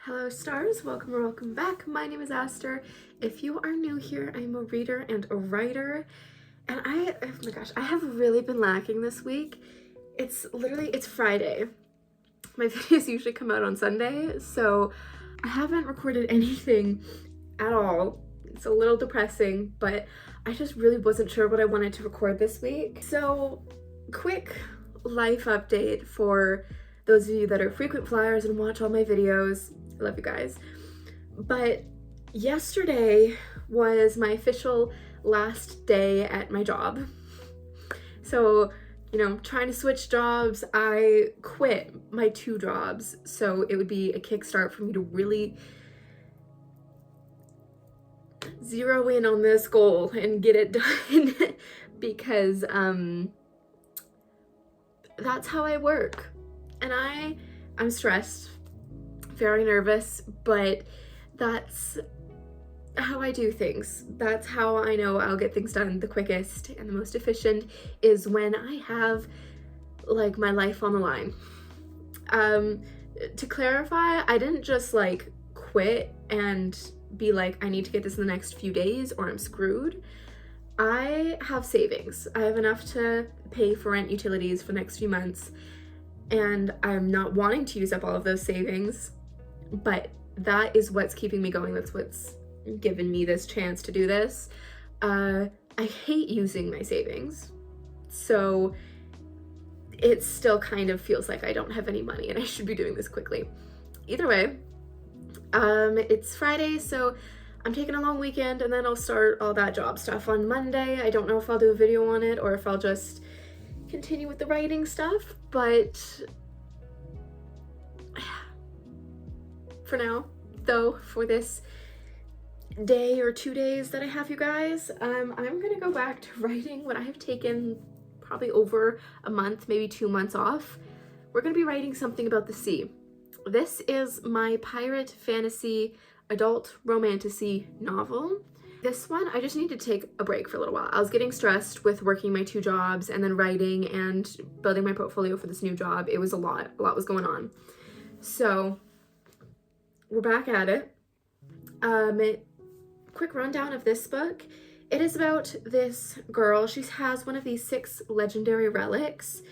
Hello stars, welcome or welcome back. My name is Aster. If you are new here, I'm a reader and a writer, and oh my gosh, I have really been lacking this week. It's Friday. My videos usually come out on Sunday, so I haven't recorded anything at all. It's a little depressing, but I just really wasn't sure what I wanted to record this week. So, quick life update for those of you that are frequent flyers and watch all my videos. I love you guys. But yesterday was my official last day at my job. So, trying to switch jobs, I quit my 2 jobs. So it would be a kickstart for me to really zero in on this goal and get it done because that's how I work. And I'm stressed, very nervous, but that's how I do things. That's how I know I'll get things done the quickest and the most efficient, is when I have like my life on the line. To clarify, I didn't just like quit and be like, I need to get this in the next few days or I'm screwed. I have savings. I have enough to pay for rent, utilities for the next few months, and I'm not wanting to use up all of those savings, but that is what's keeping me going. That's what's given me this chance to do this. I hate using my savings, so it still kind of feels like I don't have any money and I should be doing this quickly. Either way, it's Friday, so I'm taking a long weekend and then I'll start all that job stuff on Monday. I don't know if I'll do a video on it or if I'll just continue with the writing stuff, but for now, though, for this day or 2 days that I have you guys, I'm gonna go back to writing when I have taken probably over a month, maybe 2 months off. We're gonna be writing something about the sea. This is my pirate fantasy adult romantasy novel. This one, I just need to take a break for a little while. I was getting stressed with working my 2 jobs and then writing and building my portfolio for this new job. It was a lot was going on. So we're back at it. Quick rundown of this book. It is about this girl. She has one of these 6 legendary relics.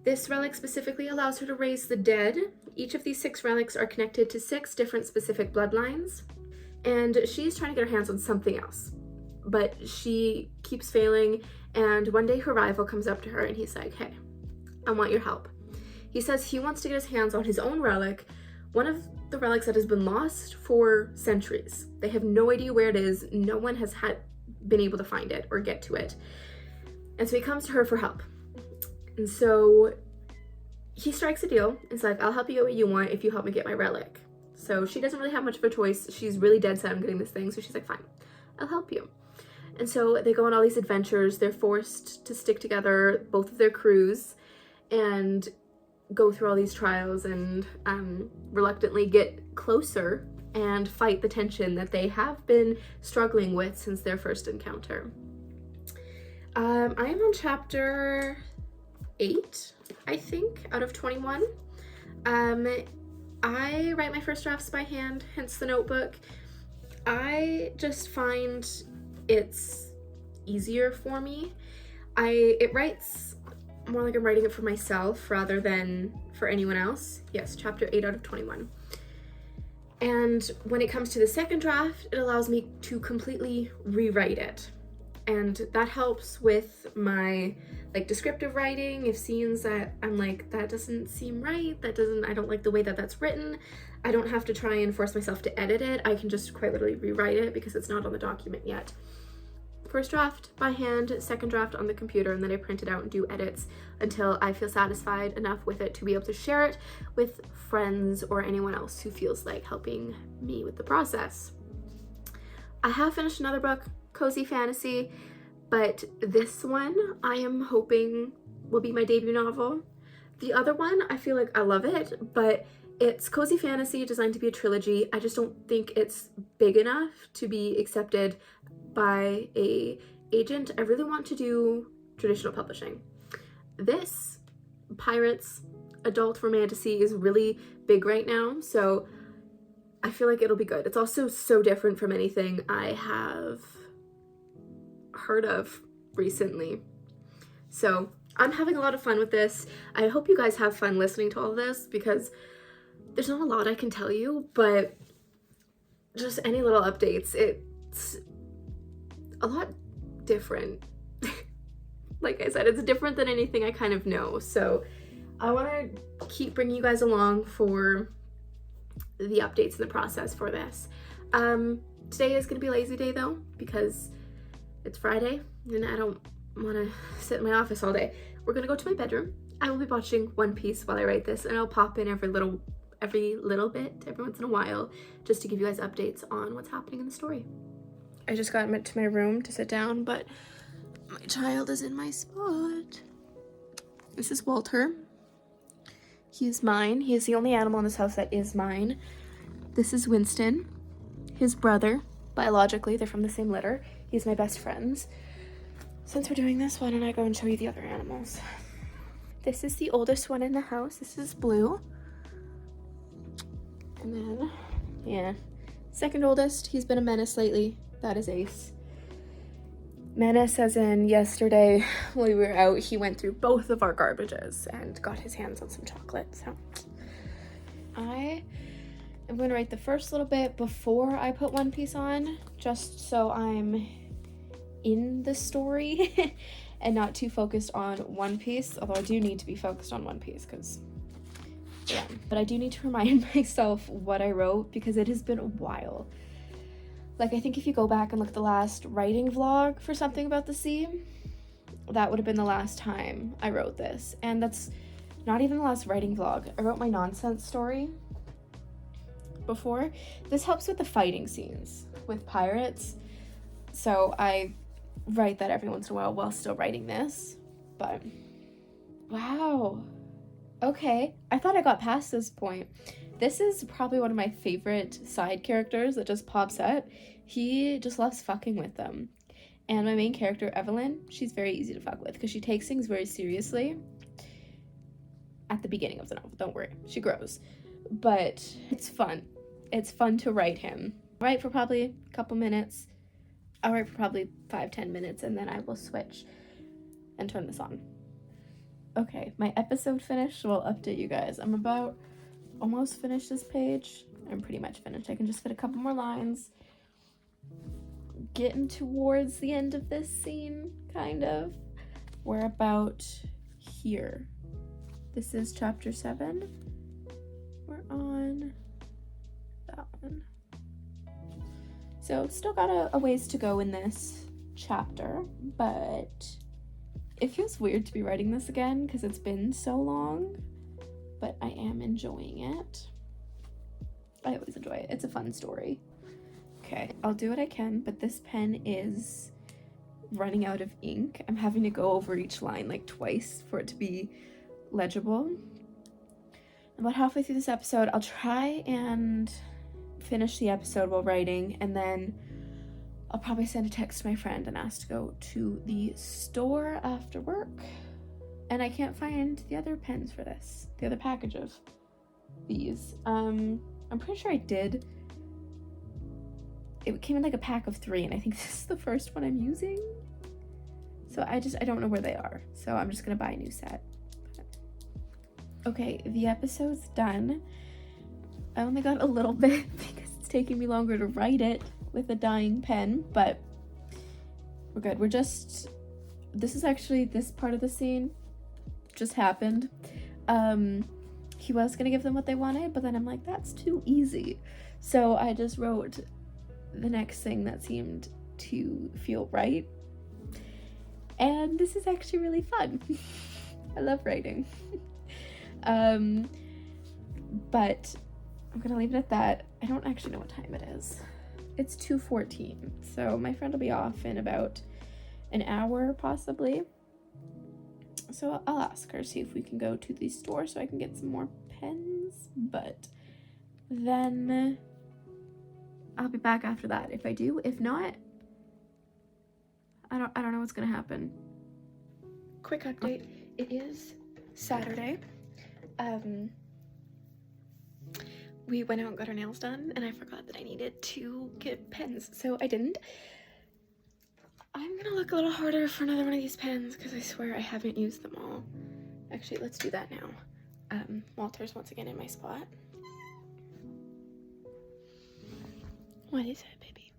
This relic specifically allows her to raise the dead. Each of these 6 relics are connected to 6 different specific bloodlines. And she's trying to get her hands on something else, but she keeps failing. And one day her rival comes up to her and he's like, hey, I want your help. He says he wants to get his hands on his own relic, one of the relics that has been lost for centuries. They have no idea where it is. No one has been able to find it or get to it. And so he comes to her for help. And so he strikes a deal. It's like, I'll help you get what you want if you help me get my relic. So she doesn't really have much of a choice. She's really dead set on getting this thing. So she's like, fine, I'll help you. And so they go on all these adventures. They're forced to stick together, both of their crews, and go through all these trials and reluctantly get closer and fight the tension that they have been struggling with since their first encounter. I am on chapter 8, I think, out of 21. I write my first drafts by hand, hence the notebook. I just find it's easier for me. It writes more like I'm writing it for myself rather than for anyone else. Yes, chapter 8 out of 21. And when it comes to the second draft, it allows me to completely rewrite it. And that helps with my descriptive writing. If scenes that I'm like, that doesn't seem right, I don't like the way that that's written, I don't have to try and force myself to edit it. I can just quite literally rewrite it because it's not on the document yet. First draft by hand, second draft on the computer, and then I print it out and do edits until I feel satisfied enough with it to be able to share it with friends or anyone else who feels like helping me with the process. I have finished another book, Cozy Fantasy, but this one I am hoping will be my debut novel. The other one, I feel like I love it, but it's Cozy Fantasy, designed to be a trilogy. I just don't think it's big enough to be accepted by a agent. I really want to do traditional publishing. This pirates adult romantasy is really big right now, so I feel like it'll be good. It's also so different from anything I have heard of recently. So I'm having a lot of fun with this. I hope you guys have fun listening to all of this, because there's not a lot I can tell you, but just any little updates, it's a lot different. Like I said, it's different than anything I kind of know. So I want to keep bringing you guys along for the updates in the process for this. Today is going to be lazy day though, because it's Friday and I don't want to sit in my office all day. We're going to go to my bedroom. I will be watching One Piece while I write this, and I'll pop in every little bit, every once in a while, just to give you guys updates on what's happening in the story. I just got to my room to sit down, but my child is in my spot. This is Walter. He is mine. He is the only animal in this house that is mine. This is Winston, his brother. Biologically, they're from the same litter. He's my best friend. Since we're doing this, why don't I go and show you the other animals? This is the oldest one in the house. This is Blue. And then, yeah, second oldest. He's been a menace lately. That is Ace. Menace as in yesterday when we were out, he went through both of our garbages and got his hands on some chocolate. So I am going to write the first little bit before I put One Piece on, just so I'm in the story and not too focused on One Piece, although I do need to be focused on One Piece because, yeah. But I do need to remind myself what I wrote because it has been a while. Like, I think if you go back and look at the last writing vlog for Something About the Sea, that would have been the last time I wrote this. And that's not even the last writing vlog. I wrote my nonsense story before. This helps with the fighting scenes with pirates. So I write that every once in a while still writing this. But, wow. Okay, I thought I got past this point. This is probably one of my favorite side characters that just pops up. He just loves fucking with them. And my main character, Evelyn, she's very easy to fuck with because she takes things very seriously at the beginning of the novel. Don't worry, she grows. But it's fun. It's fun to write him. I'll write for probably a couple minutes. I'll write for probably 5-10 minutes and then I will switch and turn this on. Okay, my episode finished, so I'll update you guys. I'm about almost finished this page. I'm pretty much finished. I can just fit a couple more lines. Getting towards the end of this scene, kind of. We're about here. This is chapter 7. We're on that one. So still got a ways to go in this chapter, but it feels weird to be writing this again because it's been so long. But I am enjoying it. I always enjoy it. It's a fun story. Okay, I'll do what I can, but this pen is running out of ink. I'm having to go over each line like twice for it to be legible. About halfway through this episode, I'll try and finish the episode while writing, and then I'll probably send a text to my friend and ask to go to the store after work. And I can't find the other pens for this, the other package of these. I'm pretty sure I did. It came in like a pack of 3, and I think this is the first one I'm using. So I don't know where they are. So I'm just gonna buy a new set. Okay, the episode's done. I only got a little bit because it's taking me longer to write it with a dying pen, but we're good. This part of the scene just happened. He was gonna give them what they wanted, but then I'm like, that's too easy. So I just wrote the next thing that seemed to feel right. And this is actually really fun. I love writing. But I'm gonna leave it at that. I don't actually know what time it is. It's 2:14, so my friend will be off in about an hour possibly. So I'll ask her, see if we can go to the store so I can get some more pens, but then I'll be back after that if I do. If not, I don't know what's gonna happen. Quick update, it is Saturday. we went out and got our nails done, and I forgot that I needed to get pens, so I didn't. I'm gonna look a little harder for another one of these pens because I swear I haven't used them all. Actually, let's do that now. Walter's once again in my spot. What is it, baby?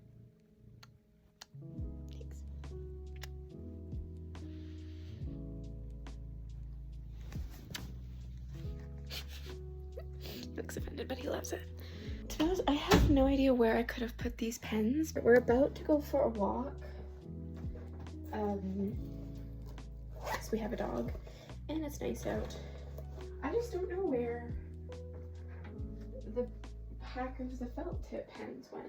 Thanks. He looks offended, but he loves it. To be honest, I have no idea where I could have put these pens. We're about to go for a walk. So we have a dog, and it's nice out. I just don't know where the pack of the felt tip pens went.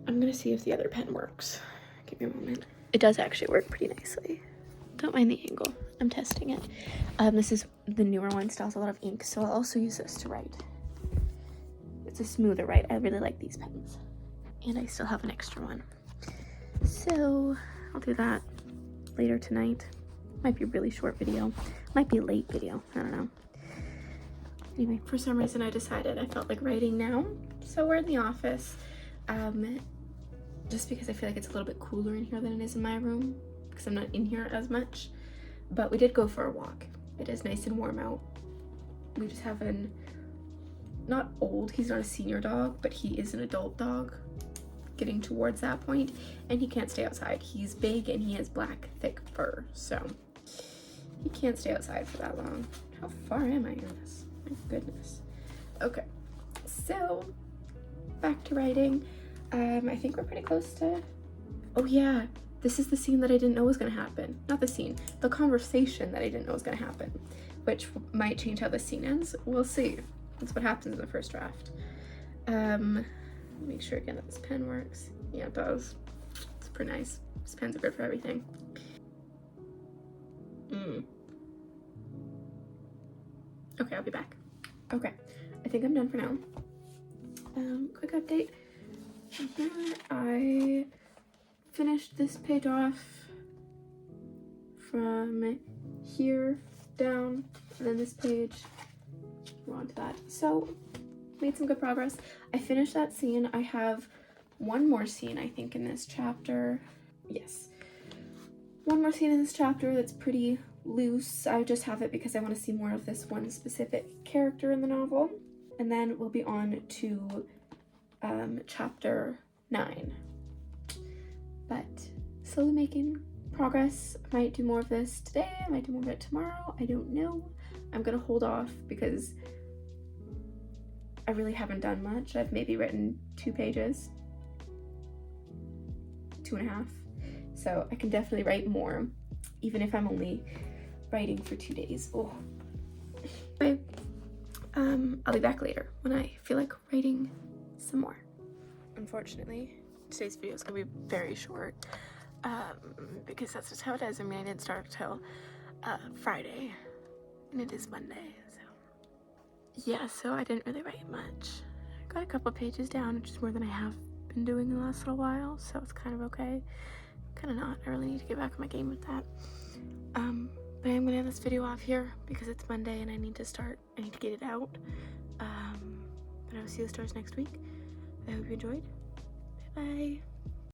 I'm gonna see if the other pen works. Give me a moment. It does actually work pretty nicely. Don't mind the angle. I'm testing it. This is the newer one, still has a lot of ink, so I'll also use this to write. It's a smoother write. I really like these pens. And I still have an extra one. So I'll do that later tonight. Might be a really short video. Might be a late video. I don't know. Anyway, for some reason I decided I felt like writing now. So we're in the office. Just because I feel like it's a little bit cooler in here than it is in my room. Because I'm not in here as much. But we did go for a walk. It is nice and warm out. We just have an, not old, he's not a senior dog, but he is an adult dog. Getting towards that point, and he can't stay outside. He's big and he has black thick fur, so he can't stay outside for that long. How far am I in this? My goodness. Okay, so back to writing. I think we're pretty close to, oh yeah, this is the scene that I didn't know was gonna happen. Not the scene, the conversation that I didn't know was gonna happen, which might change how the scene ends. We'll see. That's what happens in the first draft. Make sure again that this pen works. Yeah, it does. It's pretty nice. These pens are good for everything. Okay, I'll be back. Okay, I think I'm done for now. Quick update. I finished this page off from here down, and then this page. We're on to that. So made some good progress. I finished that scene. I have one more scene, I think, in this chapter. Yes. One more scene in this chapter that's pretty loose. I just have it because I want to see more of this one specific character in the novel. And then we'll be on to chapter 9. But slowly making progress. I might do more of this today. I might do more of it tomorrow. I don't know. I'm gonna hold off because I really haven't done much. I've maybe written 2 pages, 2.5. So I can definitely write more, even if I'm only writing for 2 days. Oh. Anyway, I'll be back later when I feel like writing some more. Unfortunately, today's video is gonna be very short, because that's just how it is. I mean, I didn't start till Friday, and it is Monday, so. Yeah, so I didn't really write much. I got a couple pages down, which is more than I have been doing in the last little while, so it's kind of okay. Kind of not. I really need to get back on my game with that. But I'm gonna end this video off here because it's Monday and I need to get it out. But I will see the stars next week. I hope you enjoyed. Bye bye.